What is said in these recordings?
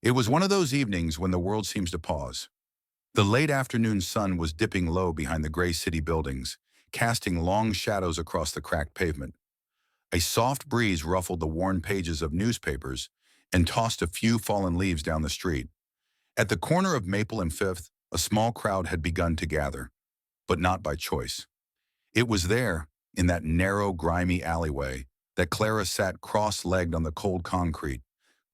It was one of those evenings when the world seems to pause. The late afternoon sun was dipping low behind the gray city buildings, casting long shadows across the cracked pavement. A soft breeze ruffled the worn pages of newspapers and tossed a few fallen leaves down the street. At the corner of Maple and Fifth, a small crowd had begun to gather, but not by choice. It was there, in that narrow, grimy alleyway, that Clara sat cross-legged on the cold concrete,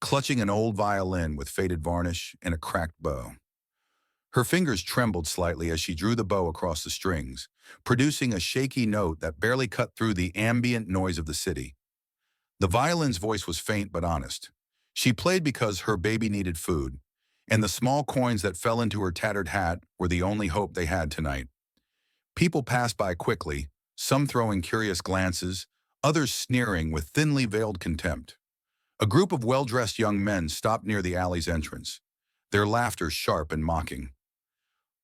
clutching an old violin with faded varnish and a cracked bow. Her fingers trembled slightly as she drew the bow across the strings, producing a shaky note that barely cut through the ambient noise of the city. The violin's voice was faint but honest. She played because her baby needed food, and the small coins that fell into her tattered hat were the only hope they had tonight. People passed by quickly, some throwing curious glances, others sneering with thinly veiled contempt. A group of well-dressed young men stopped near the alley's entrance, their laughter sharp and mocking.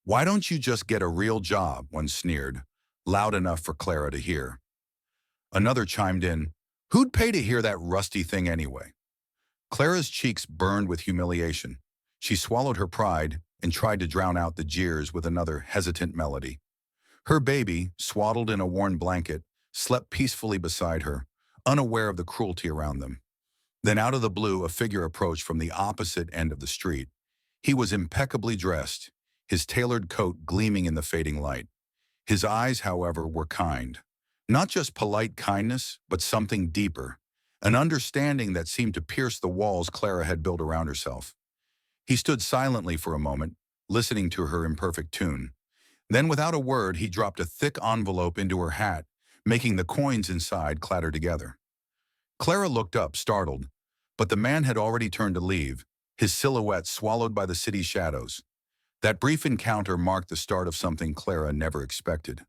"Why don't you just get a real job?" one sneered, loud enough for Clara to hear. Another chimed in, "Who'd pay to hear that rusty thing anyway?" Clara's cheeks burned with humiliation. She swallowed her pride and tried to drown out the jeers with another hesitant melody. Her baby, swaddled in a worn blanket, slept peacefully beside her, unaware of the cruelty around them. Then out of the blue, a figure approached from the opposite end of the street. He was impeccably dressed, his tailored coat gleaming in the fading light. His eyes, however, were kind. Not just polite kindness, but something deeper, an understanding that seemed to pierce the walls Clara had built around herself. He stood silently for a moment, listening to her imperfect tune. Then, without a word, he dropped a thick envelope into her hat, making the coins inside clatter together. Clara looked up, startled, but the man had already turned to leave, his silhouette swallowed by the city's shadows. That brief encounter marked the start of something Clara never expected.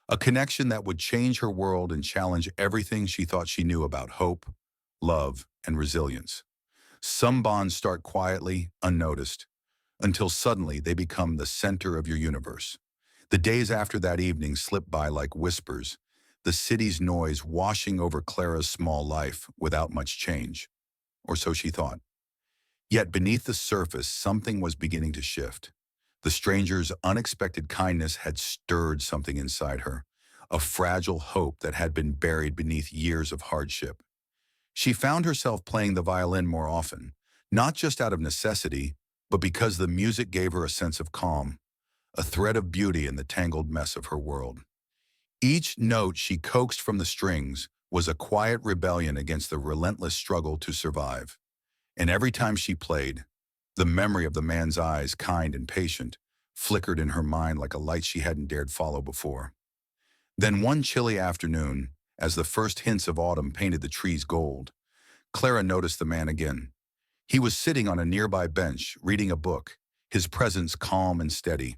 A connection that would change her world and challenge everything she thought she knew about hope, love, and resilience. Some bonds start quietly, unnoticed, until suddenly they become the center of your universe. The days after that evening slipped by like whispers, the city's noise washing over Clara's small life without much change. Or so she thought. Yet beneath the surface, something was beginning to shift. The stranger's unexpected kindness had stirred something inside her, a fragile hope that had been buried beneath years of hardship. She found herself playing the violin more often, not just out of necessity, but because the music gave her a sense of calm, a thread of beauty in the tangled mess of her world. Each note she coaxed from the strings was a quiet rebellion against the relentless struggle to survive. And every time she played, the memory of the man's eyes, kind and patient, flickered in her mind like a light she hadn't dared follow before. Then one chilly afternoon, as the first hints of autumn painted the trees gold, Clara noticed the man again. He was sitting on a nearby bench, reading a book, his presence calm and steady.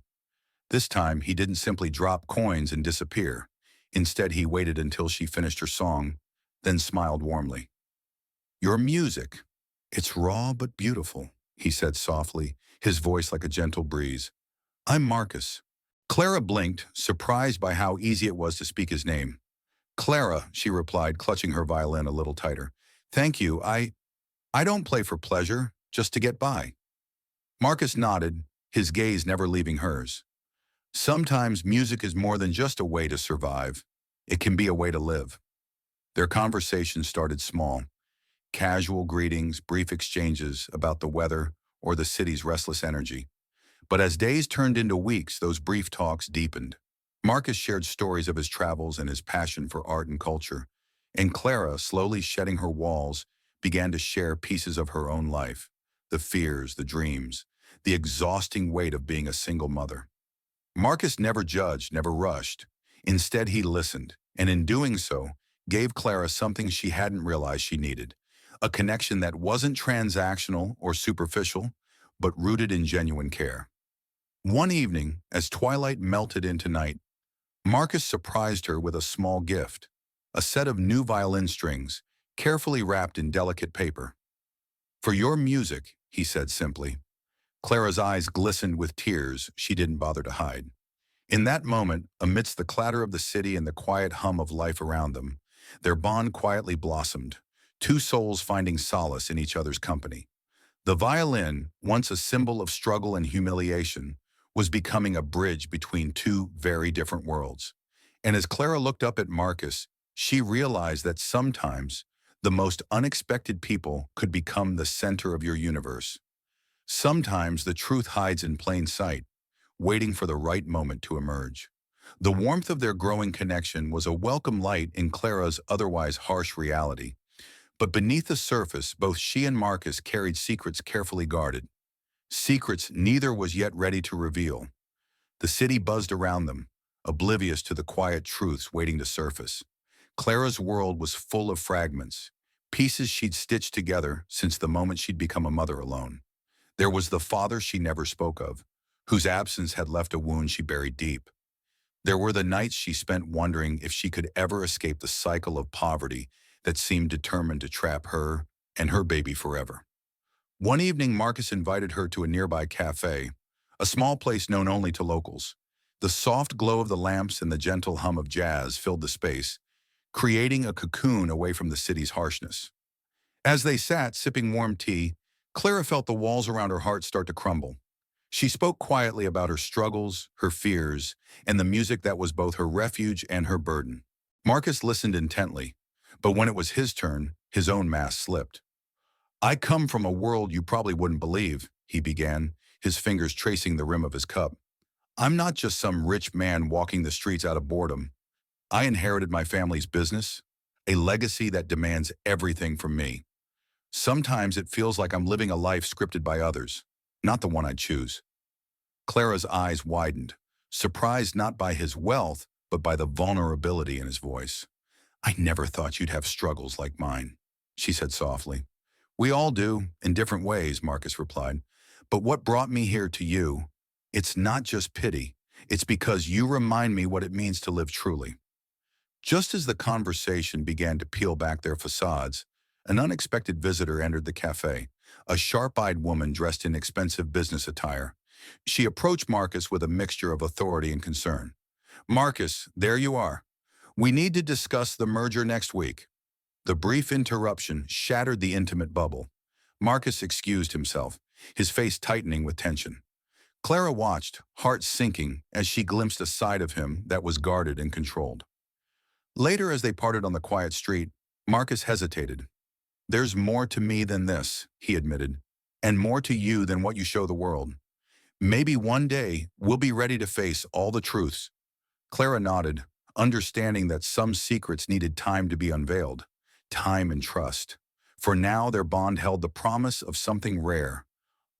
This time, he didn't simply drop coins and disappear. Instead, he waited until she finished her song, then smiled warmly. "Your music. It's raw but beautiful," he said softly, his voice like a gentle breeze. "I'm Marcus." Clara blinked, surprised by how easy it was to speak his name. "Clara," she replied, clutching her violin a little tighter. "Thank you. I don't play for pleasure, just to get by." Marcus nodded, his gaze never leaving hers. Sometimes music is more than just a way to survive. It can be a way to live. Their conversation started small. Casual greetings, brief exchanges about the weather or the city's restless energy. But as days turned into weeks, those brief talks deepened. Marcus shared stories of his travels and his passion for art and culture, and Clara, slowly shedding her walls, began to share pieces of her own life, the fears, the dreams, the exhausting weight of being a single mother. Marcus never judged, never rushed. Instead, he listened, and in doing so, gave Clara something she hadn't realized she needed, a connection that wasn't transactional or superficial, but rooted in genuine care. One evening, as twilight melted into night, Marcus surprised her with a small gift, a set of new violin strings, carefully wrapped in delicate paper. "For your music," he said simply. Clara's eyes glistened with tears she didn't bother to hide. In that moment, amidst the clatter of the city and the quiet hum of life around them, their bond quietly blossomed, two souls finding solace in each other's company. The violin, once a symbol of struggle and humiliation, was becoming a bridge between two very different worlds. And as Clara looked up at Marcus, she realized that sometimes the most unexpected people could become the center of your universe. Sometimes the truth hides in plain sight, waiting for the right moment to emerge. The warmth of their growing connection was a welcome light in Clara's otherwise harsh reality. But beneath the surface, both she and Marcus carried secrets carefully guarded. Secrets neither was yet ready to reveal. The city buzzed around them, oblivious to the quiet truths waiting to surface. Clara's world was full of fragments, pieces she'd stitched together since the moment she'd become a mother alone. There was the father she never spoke of, whose absence had left a wound she buried deep. There were the nights she spent wondering if she could ever escape the cycle of poverty that seemed determined to trap her and her baby forever. One evening, Marcus invited her to a nearby cafe, a small place known only to locals. The soft glow of the lamps and the gentle hum of jazz filled the space, creating a cocoon away from the city's harshness. As they sat, sipping warm tea, Clara felt the walls around her heart start to crumble. She spoke quietly about her struggles, her fears, and the music that was both her refuge and her burden. Marcus listened intently, but when it was his turn, his own mask slipped. "I come from a world you probably wouldn't believe," he began, his fingers tracing the rim of his cup. "I'm not just some rich man walking the streets out of boredom. I inherited my family's business, a legacy that demands everything from me. Sometimes it feels like I'm living a life scripted by others, not the one I choose." Clara's eyes widened, surprised not by his wealth, but by the vulnerability in his voice. "I never thought you'd have struggles like mine," she said softly. "We all do, in different ways," Marcus replied. "But what brought me here to you, it's not just pity. It's because you remind me what it means to live truly." Just as the conversation began to peel back their facades, an unexpected visitor entered the cafe, a sharp-eyed woman dressed in expensive business attire. She approached Marcus with a mixture of authority and concern. "Marcus, there you are. We need to discuss the merger next week." The brief interruption shattered the intimate bubble. Marcus excused himself, his face tightening with tension. Clara watched, heart sinking, as she glimpsed a side of him that was guarded and controlled. Later, as they parted on the quiet street, Marcus hesitated. "There's more to me than this," he admitted, "and more to you than what you show the world. Maybe one day we'll be ready to face all the truths." Clara nodded, understanding that some secrets needed time to be unveiled, time and trust. For now, their bond held the promise of something rare,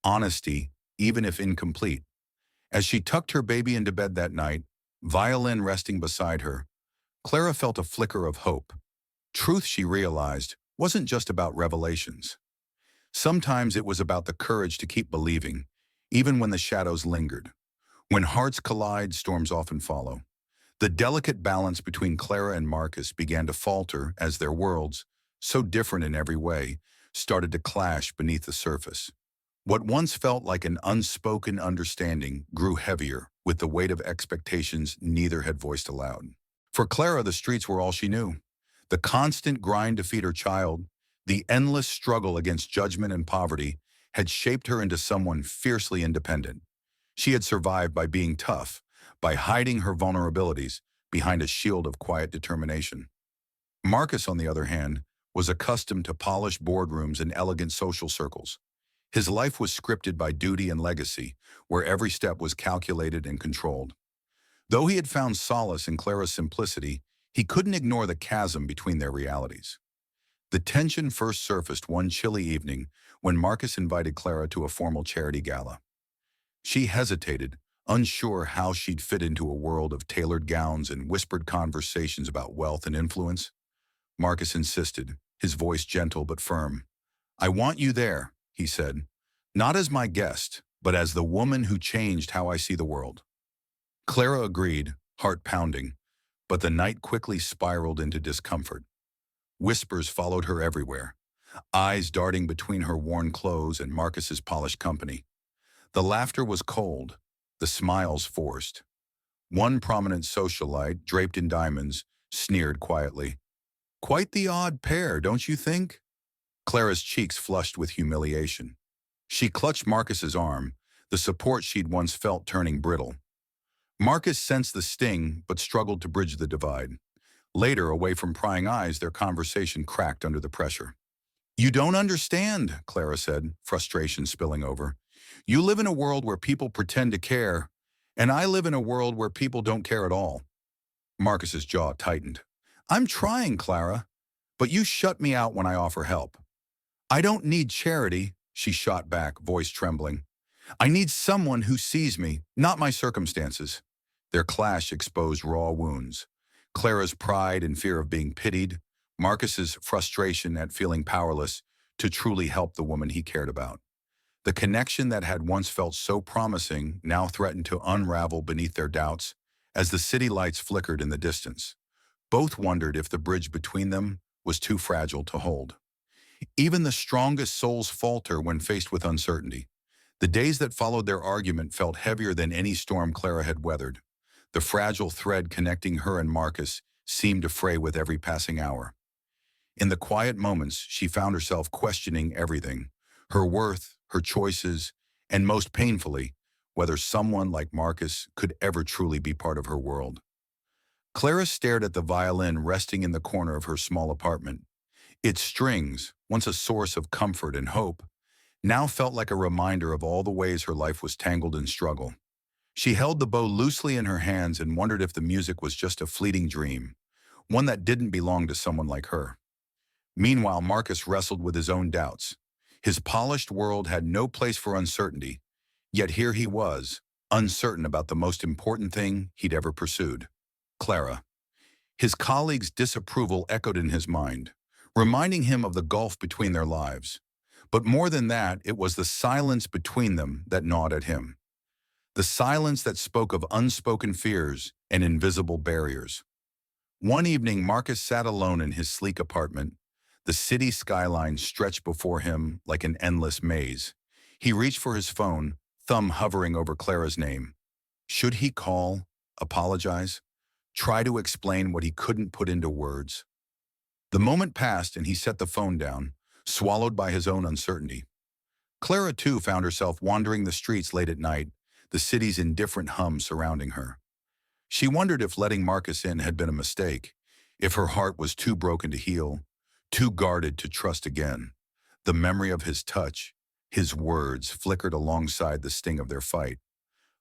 honesty, even if incomplete. As she tucked her baby into bed that night, Violin resting beside her, Clara felt a flicker of hope. Truth, she realized, wasn't just about revelations. Sometimes it was about the courage to keep believing, even when the shadows lingered. When hearts collide, storms often follow. The delicate balance between Clara and Marcus began to falter as their worlds, so different in every way, started to clash beneath the surface. What once felt like an unspoken understanding grew heavier with the weight of expectations neither had voiced aloud. For Clara, the streets were all she knew. The constant grind to feed her child, the endless struggle against judgment and poverty, had shaped her into someone fiercely independent. She had survived by being tough, by hiding her vulnerabilities behind a shield of quiet determination. Marcus, on the other hand, was accustomed to polished boardrooms and elegant social circles. His life was scripted by duty and legacy, where every step was calculated and controlled. Though he had found solace in Clara's simplicity, he couldn't ignore the chasm between their realities. The tension first surfaced one chilly evening when Marcus invited Clara to a formal charity gala. She hesitated, unsure how she'd fit into a world of tailored gowns and whispered conversations about wealth and influence. Marcus insisted, his voice gentle but firm. "I want you there," he said, "not as my guest, but as the woman who changed how I see the world." Clara agreed, heart pounding, but the night quickly spiraled into discomfort. Whispers followed her everywhere, eyes darting between her worn clothes and Marcus's polished company. The laughter was cold, the smiles forced. One prominent socialite, draped in diamonds, sneered quietly. "Quite the odd pair, don't you think?" Clara's cheeks flushed with humiliation. She clutched Marcus's arm, the support she'd once felt turning brittle. Marcus sensed the sting, but struggled to bridge the divide. Later, away from prying eyes, their conversation cracked under the pressure. "You don't understand," Clara said, frustration spilling over. "You live in a world where people pretend to care, and I live in a world where people don't care at all." Marcus's jaw tightened. "I'm trying, Clara, but you shut me out when I offer help." "I don't need charity," she shot back, voice trembling. "I need someone who sees me, not my circumstances." Their clash exposed raw wounds. Clara's pride and fear of being pitied, Marcus's frustration at feeling powerless to truly help the woman he cared about. The connection that had once felt so promising now threatened to unravel beneath their doubts as the city lights flickered in the distance. Both wondered if the bridge between them was too fragile to hold. Even the strongest souls falter when faced with uncertainty. The days that followed their argument felt heavier than any storm Clara had weathered. The fragile thread connecting her and Marcus seemed to fray with every passing hour. In the quiet moments, she found herself questioning everything: her worth, her choices, and most painfully, whether someone like Marcus could ever truly be part of her world. Clara stared at the violin resting in the corner of her small apartment. Its strings, once a source of comfort and hope, now felt like a reminder of all the ways her life was tangled in struggle. She held the bow loosely in her hands and wondered if the music was just a fleeting dream, one that didn't belong to someone like her. Meanwhile, Marcus wrestled with his own doubts. His polished world had no place for uncertainty, yet here he was, uncertain about the most important thing he'd ever pursued: Clara. His colleagues' disapproval echoed in his mind, reminding him of the gulf between their lives. But more than that, it was the silence between them that gnawed at him. The silence that spoke of unspoken fears and invisible barriers. One evening, Marcus sat alone in his sleek apartment. The city skyline stretched before him like an endless maze. He reached for his phone, thumb hovering over Clara's name. Should he call, apologize, try to explain what he couldn't put into words? The moment passed and he set the phone down, swallowed by his own uncertainty. Clara, too, found herself wandering the streets late at night, the city's indifferent hum surrounding her. She wondered if letting Marcus in had been a mistake, if her heart was too broken to heal, too guarded to trust again. The memory of his touch, his words, flickered alongside the sting of their fight.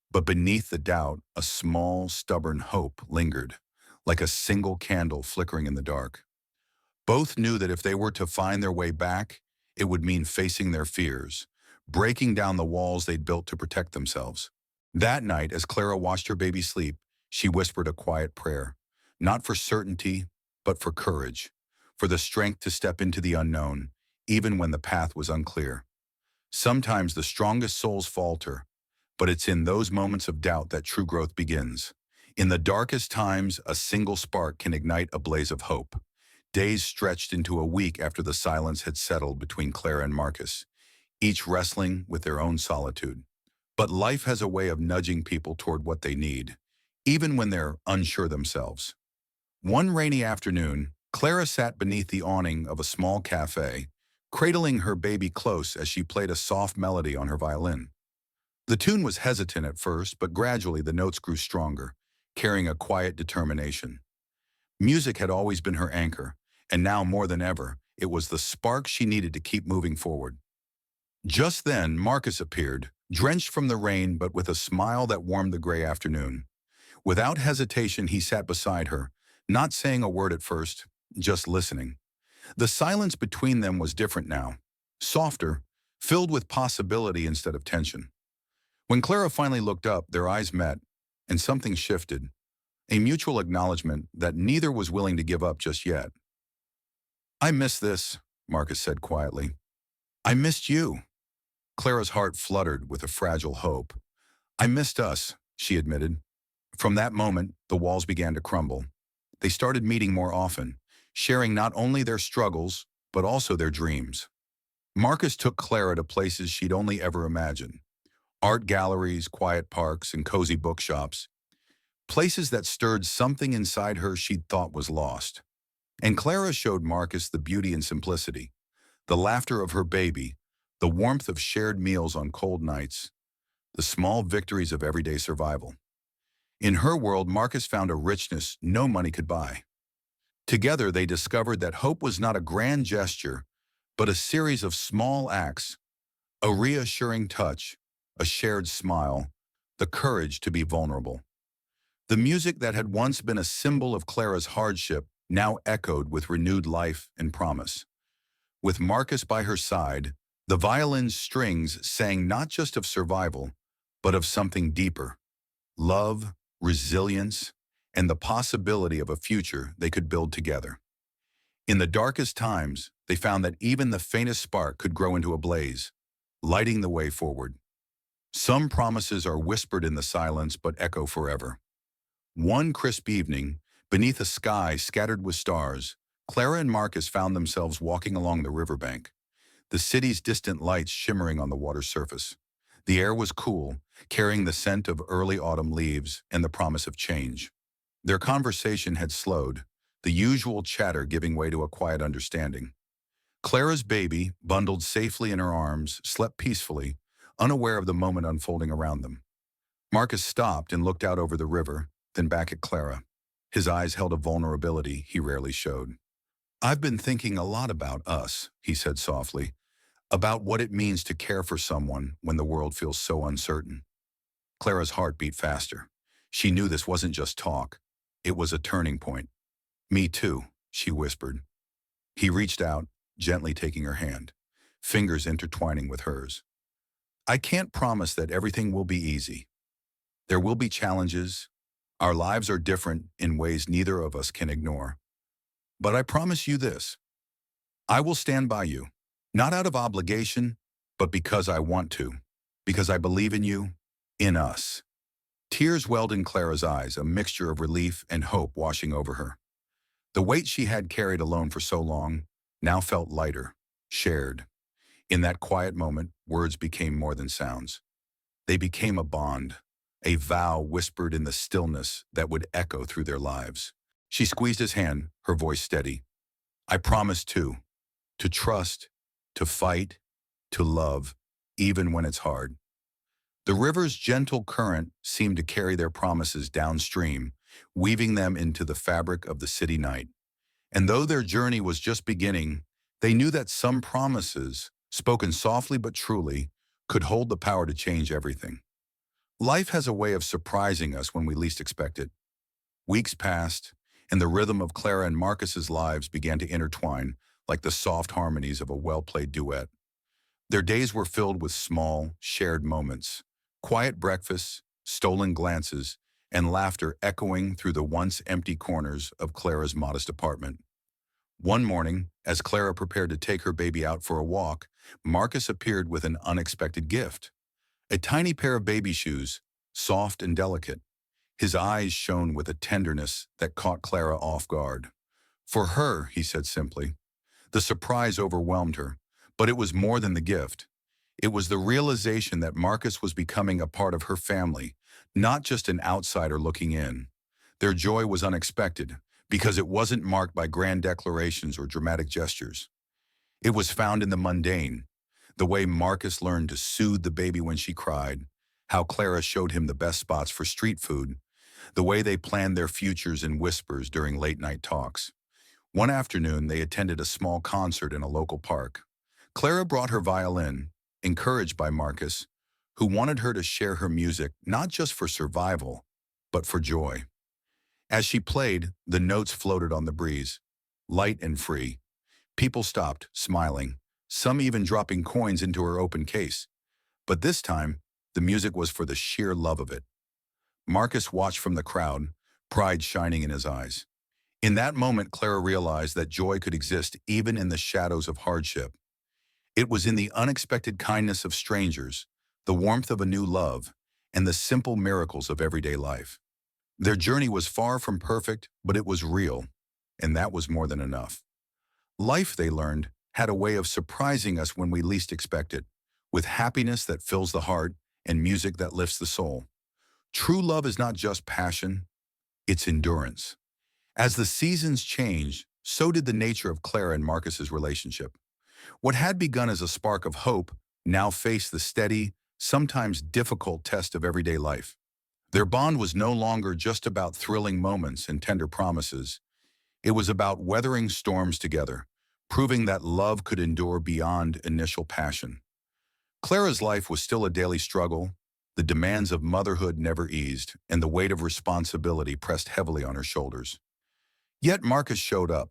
But beneath the doubt, a small, stubborn hope lingered, like a single candle flickering in the dark. Both knew that if they were to find their way back, it would mean facing their fears, breaking down the walls they'd built to protect themselves. That night, as Clara watched her baby sleep, she whispered a quiet prayer, not for certainty, but for courage, for the strength to step into the unknown, even when the path was unclear. Sometimes the strongest souls falter, but it's in those moments of doubt that true growth begins. In the darkest times, a single spark can ignite a blaze of hope. Days stretched into a week after the silence had settled between Clara and Marcus, each wrestling with their own solitude. But life has a way of nudging people toward what they need, even when they're unsure themselves. One rainy afternoon, Clara sat beneath the awning of a small cafe, cradling her baby close as she played a soft melody on her violin. The tune was hesitant at first, but gradually the notes grew stronger, carrying a quiet determination. Music had always been her anchor, and now more than ever, it was the spark she needed to keep moving forward. Just then, Marcus appeared, drenched from the rain but with a smile that warmed the gray afternoon. Without hesitation, he sat beside her, not saying a word at first, just listening. The silence between them was different now, softer, filled with possibility instead of tension. When Clara finally looked up, their eyes met, and something shifted, a mutual acknowledgement that neither was willing to give up just yet. "I miss this," Marcus said quietly. "I missed you." Clara's heart fluttered with a fragile hope. "I missed us," she admitted. From that moment, the walls began to crumble. They started meeting more often, sharing not only their struggles, but also their dreams. Marcus took Clara to places she'd only ever imagined: art galleries, quiet parks, and cozy bookshops. Places that stirred something inside her she'd thought was lost. And Clara showed Marcus the beauty and simplicity, the laughter of her baby, the warmth of shared meals on cold nights, the small victories of everyday survival. In her world, Marcus found a richness no money could buy. Together, they discovered that hope was not a grand gesture, but a series of small acts, a reassuring touch, a shared smile, the courage to be vulnerable. The music that had once been a symbol of Clara's hardship now echoed with renewed life and promise. With Marcus by her side, the violin's strings sang not just of survival, but of something deeper: love, resilience, and the possibility of a future they could build together. In the darkest times, they found that even the faintest spark could grow into a blaze, lighting the way forward. Some promises are whispered in the silence but echo forever. One crisp evening, beneath a sky scattered with stars, Clara and Marcus found themselves walking along the riverbank, the city's distant lights shimmering on the water's surface. The air was cool, carrying the scent of early autumn leaves and the promise of change. Their conversation had slowed, the usual chatter giving way to a quiet understanding. Clara's baby, bundled safely in her arms, slept peacefully, unaware of the moment unfolding around them. Marcus stopped and looked out over the river, then back at Clara. His eyes held a vulnerability he rarely showed. "I've been thinking a lot about us," he said softly, "about what it means to care for someone when the world feels so uncertain." Clara's heart beat faster. She knew this wasn't just talk. It was a turning point. "Me too," she whispered. He reached out, gently taking her hand, fingers intertwining with hers. "I can't promise that everything will be easy. There will be challenges. Our lives are different in ways neither of us can ignore. But I promise you this: I will stand by you, not out of obligation, but because I want to, because I believe in you, in us." Tears welled in Clara's eyes, a mixture of relief and hope washing over her. The weight she had carried alone for so long now felt lighter, shared. In that quiet moment, words became more than sounds. They became a bond, a vow whispered in the stillness that would echo through their lives. She squeezed his hand, her voice steady. "I promise too, to trust, to fight, to love, even when it's hard." The river's gentle current seemed to carry their promises downstream, weaving them into the fabric of the city night. And though their journey was just beginning, they knew that some promises, spoken softly but truly, could hold the power to change everything. Life has a way of surprising us when we least expect it. Weeks passed, and the rhythm of Clara and Marcus's lives began to intertwine like the soft harmonies of a well-played duet. Their days were filled with small, shared moments, quiet breakfasts, stolen glances, and laughter echoing through the once empty corners of Clara's modest apartment. One morning, as Clara prepared to take her baby out for a walk, Marcus appeared with an unexpected gift: a tiny pair of baby shoes, soft and delicate. His eyes shone with a tenderness that caught Clara off guard. "For her," he said simply. The surprise overwhelmed her, but it was more than the gift. It was the realization that Marcus was becoming a part of her family, not just an outsider looking in. Their joy was unexpected, because it wasn't marked by grand declarations or dramatic gestures. It was found in the mundane: the way Marcus learned to soothe the baby when she cried, how Clara showed him the best spots for street food, the way they planned their futures in whispers during late-night talks. One afternoon, they attended a small concert in a local park. Clara brought her violin, encouraged by Marcus, who wanted her to share her music not just for survival, but for joy. As she played, the notes floated on the breeze, light and free. People stopped, smiling, some even dropping coins into her open case. But this time, the music was for the sheer love of it. Marcus watched from the crowd, pride shining in his eyes. In that moment, Clara realized that joy could exist even in the shadows of hardship. It was in the unexpected kindness of strangers, the warmth of a new love, and the simple miracles of everyday life. Their journey was far from perfect, but it was real, and that was more than enough. Life, they learned, had a way of surprising us when we least expect it, with happiness that fills the heart and music that lifts the soul. True love is not just passion, it's endurance. As the seasons changed, so did the nature of Clara and Marcus's relationship. What had begun as a spark of hope now faced the steady, sometimes difficult test of everyday life. Their bond was no longer just about thrilling moments and tender promises. It was about weathering storms together, proving that love could endure beyond initial passion. Clara's life was still a daily struggle. The demands of motherhood never eased, and the weight of responsibility pressed heavily on her shoulders. Yet Marcus showed up,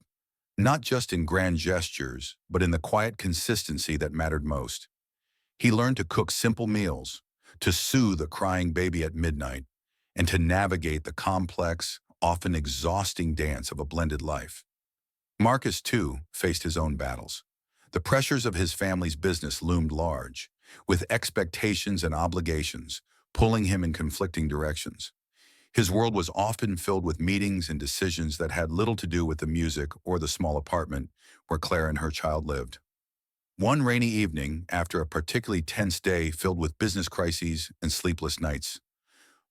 not just in grand gestures, but in the quiet consistency that mattered most. He learned to cook simple meals, to soothe a crying baby at midnight, and to navigate the complex, often exhausting dance of a blended life. Marcus, too, faced his own battles. The pressures of his family's business loomed large, with expectations and obligations pulling him in conflicting directions. His world was often filled with meetings and decisions that had little to do with the music or the small apartment where Clara and her child lived. One rainy evening, after a particularly tense day filled with business crises and sleepless nights,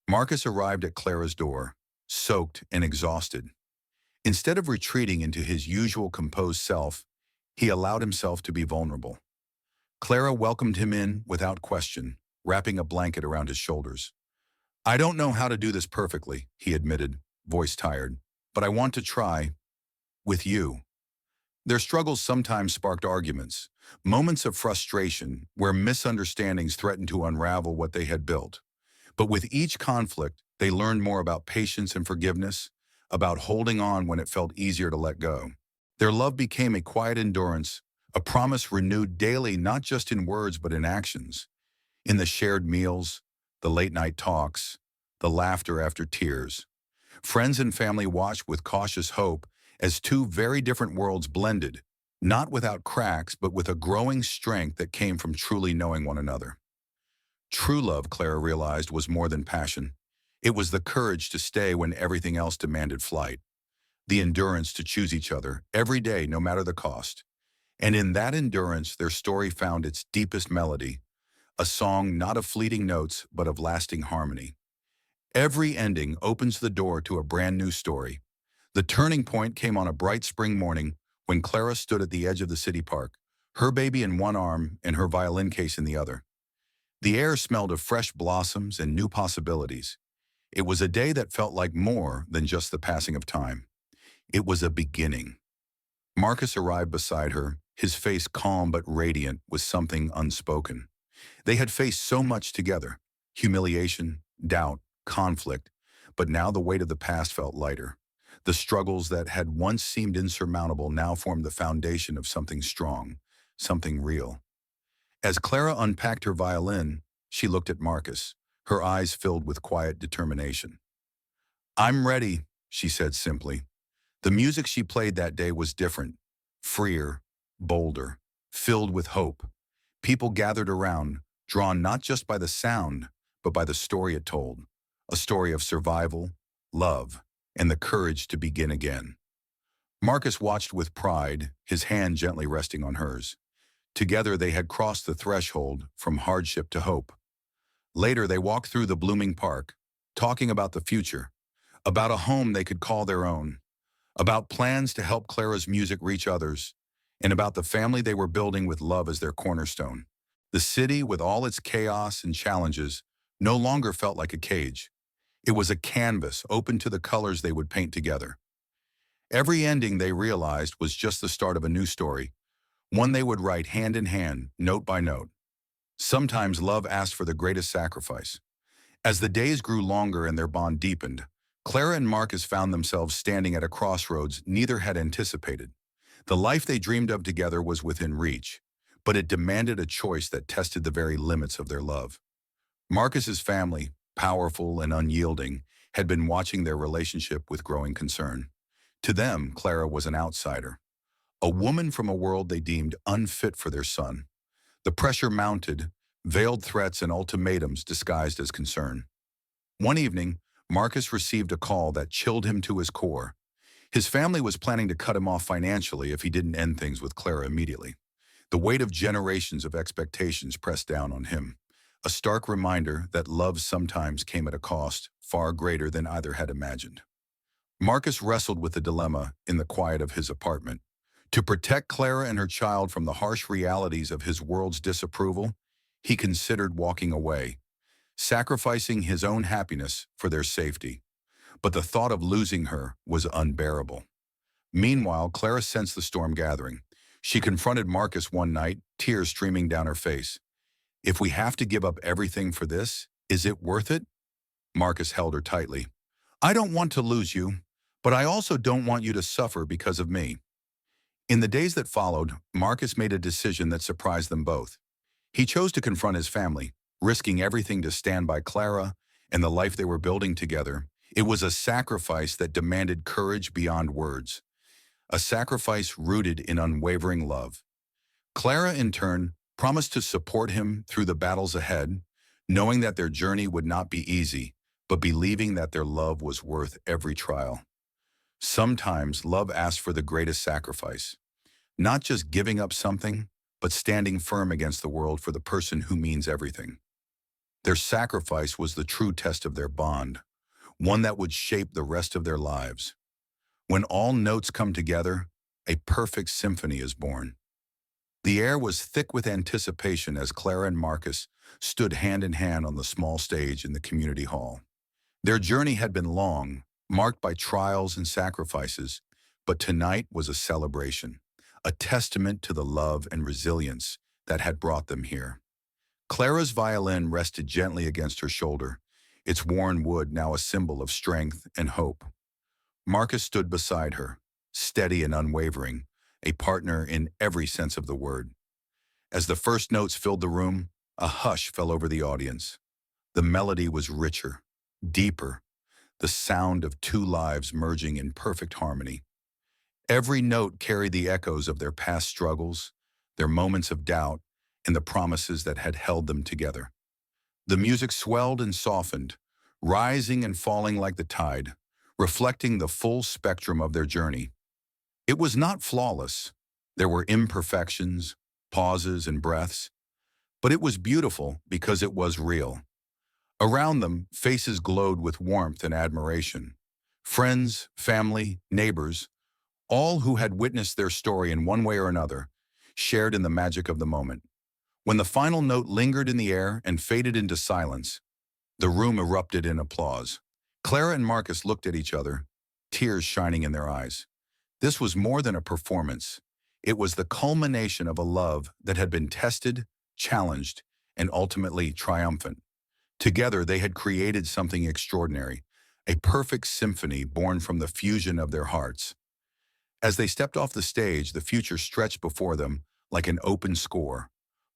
Marcus arrived at Clara's door, soaked and exhausted. Instead of retreating into his usual composed self, he allowed himself to be vulnerable. Clara welcomed him in without question, wrapping a blanket around his shoulders. "I don't know how to do this perfectly," he admitted, voice tired, "but I want to try with you." Their struggles sometimes sparked arguments, moments of frustration where misunderstandings threatened to unravel what they had built. But with each conflict, they learned more about patience and forgiveness, about holding on when it felt easier to let go. Their love became a quiet endurance, a promise renewed daily not just in words but in actions, in the shared meals, the late-night talks, the laughter after tears. Friends and family watched with cautious hope as two very different worlds blended, not without cracks but with a growing strength that came from truly knowing one another. True love, Clara realized, was more than passion. It was the courage to stay when everything else demanded flight, the endurance to choose each other every day no matter the cost. And in that endurance, their story found its deepest melody, a song not of fleeting notes but of lasting harmony. Every ending opens the door to a brand new story. The turning point came on a bright spring morning when Clara stood at the edge of the city park, her baby in one arm and her violin case in the other. The air smelled of fresh blossoms and new possibilities. It was a day that felt like more than just the passing of time. It was a beginning. Marcus arrived beside her, his face calm but radiant with something unspoken. They had faced so much together: humiliation, doubt, conflict, but now the weight of the past felt lighter. The struggles that had once seemed insurmountable now formed the foundation of something strong, something real. As Clara unpacked her violin, she looked at Marcus, her eyes filled with quiet determination. "I'm ready," she said simply. The music she played that day was different, freer, bolder, filled with hope. People gathered around, drawn not just by the sound, but by the story it told, a story of survival, love, and the courage to begin again. Marcus watched with pride, his hand gently resting on hers. Together they had crossed the threshold from hardship to hope. Later they walked through the blooming park, talking about the future, about a home they could call their own, about plans to help Clara's music reach others, and about the family they were building with love as their cornerstone. The city, with all its chaos and challenges, no longer felt like a cage. It was a canvas open to the colors they would paint together. Every ending, they realized, was just the start of a new story, one they would write hand in hand, note by note. Sometimes love asked for the greatest sacrifice. As the days grew longer and their bond deepened, Clara and Marcus found themselves standing at a crossroads neither had anticipated. The life they dreamed of together was within reach, but it demanded a choice that tested the very limits of their love. Marcus's family, powerful and unyielding, had been watching their relationship with growing concern. To them, Clara was an outsider, a woman from a world they deemed unfit for their son. The pressure mounted, veiled threats and ultimatums disguised as concern. One evening, Marcus received a call that chilled him to his core. His family was planning to cut him off financially if he didn't end things with Clara immediately. The weight of generations of expectations pressed down on him, a stark reminder that love sometimes came at a cost far greater than either had imagined. Marcus wrestled with the dilemma in the quiet of his apartment. To protect Clara and her child from the harsh realities of his world's disapproval, he considered walking away, sacrificing his own happiness for their safety. But the thought of losing her was unbearable. Meanwhile, Clara sensed the storm gathering. She confronted Marcus one night, tears streaming down her face. "If we have to give up everything for this, is it worth it?" Marcus held her tightly. "I don't want to lose you, but I also don't want you to suffer because of me." In the days that followed, Marcus made a decision that surprised them both. He chose to confront his family, risking everything to stand by Clara and the life they were building together. It was a sacrifice that demanded courage beyond words, a sacrifice rooted in unwavering love. Clara, in turn, promised to support him through the battles ahead, knowing that their journey would not be easy, but believing that their love was worth every trial. Sometimes love asks for the greatest sacrifice, not just giving up something, but standing firm against the world for the person who means everything. Their sacrifice was the true test of their bond, one that would shape the rest of their lives. When all notes come together, a perfect symphony is born. The air was thick with anticipation as Clara and Marcus stood hand in hand on the small stage in the community hall. Their journey had been long, marked by trials and sacrifices, but tonight was a celebration, a testament to the love and resilience that had brought them here. Clara's violin rested gently against her shoulder, its worn wood now a symbol of strength and hope. Marcus stood beside her, steady and unwavering, a partner in every sense of the word. As the first notes filled the room, a hush fell over the audience. The melody was richer, deeper, the sound of two lives merging in perfect harmony. Every note carried the echoes of their past struggles, their moments of doubt, and the promises that had held them together. The music swelled and softened, rising and falling like the tide, reflecting the full spectrum of their journey. It was not flawless. There were imperfections, pauses, and breaths, but it was beautiful because it was real. Around them, faces glowed with warmth and admiration. Friends, family, neighbors, all who had witnessed their story in one way or another, shared in the magic of the moment. When the final note lingered in the air and faded into silence, the room erupted in applause. Clara and Marcus looked at each other, tears shining in their eyes. This was more than a performance. It was the culmination of a love that had been tested, challenged, and ultimately triumphant. Together, they had created something extraordinary, a perfect symphony born from the fusion of their hearts. As they stepped off the stage, the future stretched before them like an open score,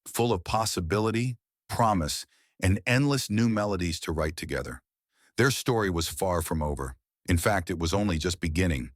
full of possibility, promise, and endless new melodies to write together. Their story was far from over. In fact, it was only just beginning,